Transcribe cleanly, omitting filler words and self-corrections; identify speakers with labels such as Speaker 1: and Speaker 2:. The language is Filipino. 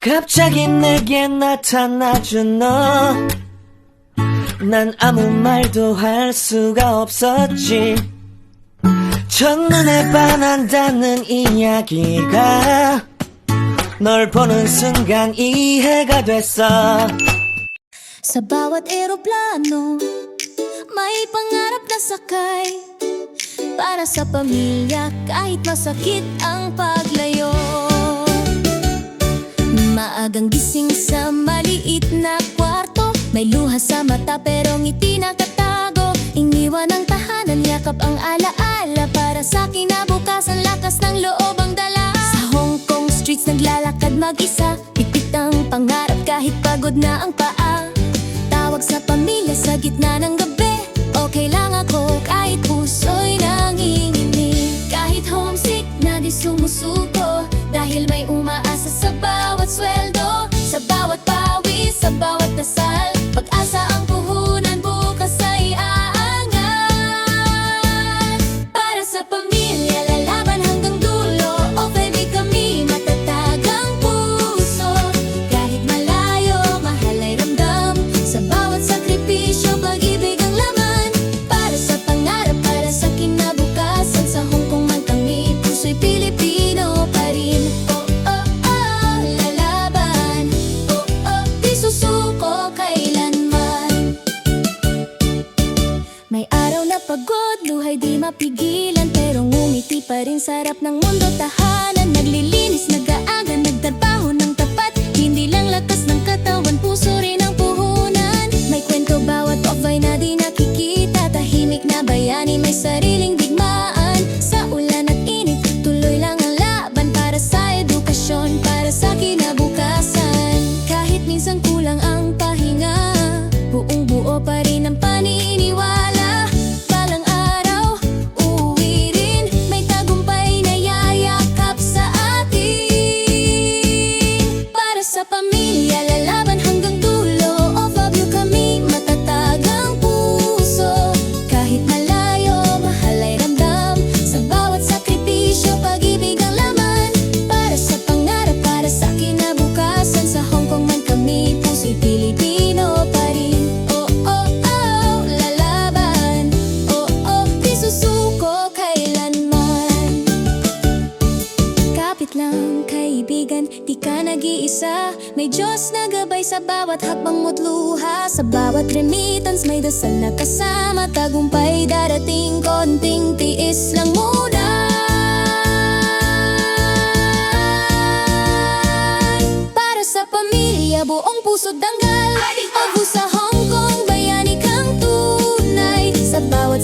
Speaker 1: 갑자기 내게 나타나준 너, 난 아무 말도 할 수가 없었지. 첫눈에 반한다는 이야기가 널 보는 순간 이해가 됐어.
Speaker 2: Sa bawat eroplano, may pangarap na sakay. Para sa pamilya, kahit masakit ang paglayo. Maagang gising sa maliit na kwarto, may luha sa mata pero ngiti nakatago. Iniwan ang tahanan, yakap ang alaala. Para sa kinabukasan, lakas ng loob ang dala. Sa Hong Kong streets naglalakad mag-isa, pipit ang pangarap kahit pagod na ang paa. Tawag sa pamilya sa gitna ng gabi, okay lang ako kahit puso'y nanginginig. Kahit homesick na di sumusuko, dahil may umaasa sa bawat sweldo. Sa bawat pawis, sa bawat dasal, pag-asa ang puhunan, bukas ay aangat. Para sa pamilya, lalaban hanggang dulo. O baby, kami matatag ang puso. Kahit malayo, mahal ay ramdam. Sa bawat sakripisyo, pag-ibig ang laman. Para sa pangarap, para sa kinabukasan. Sa Hong Kong man kami, puso'y Pilipino pa rin. Oh, oh, oh, lalaban. Oh, oh, di susuko kailanman. May araw na pagod, luhay di mapigilan, pero ngumiti pa rin sa harap ng mundo. Tahanan, naglilinis, nag-aaga, nagtrabaho ng tapat. Hindi lang lakas ng katawan, puso rin ang puhunan. May kwento bawat off-ay na di nakikita. Tahimik na bayani, may sariling digmaan. Sa ulan at init, tuloy lang ang laban. Para sa edukasyon, para sa kinabukasan. Kahit minsan kulang ang pahinga, buong buo pa rin ang paniniwala. Balang araw, uuwi rin, may tagumpay na yayakap sa atin. Para sa pamilya, lalaban hanggang dulo. Of you kami, matatag ang puso. Kahit malayo, mahal ay ramdam. Sa bawat sakripisyo, pag-ibig ang laman. Para sa pangarap, para sa kinabukasan. Sa Hong Kong man kami, puso'y Pilipino pa rin. Oh, oh, oh, lalaban. Oh, oh, di susuko kailanman. Kapit lang kaibigan, di ka nag-iisa. May Diyos na gabay sa bawat hakbang mo't luha. Sa bawat remittance, may dasal na kasama. Tagumpay darating, konting tiis lang muna. Para sa pamilya, buong puso't danggal. O sa Hong Kong, bayani kang tunay. Sa bawat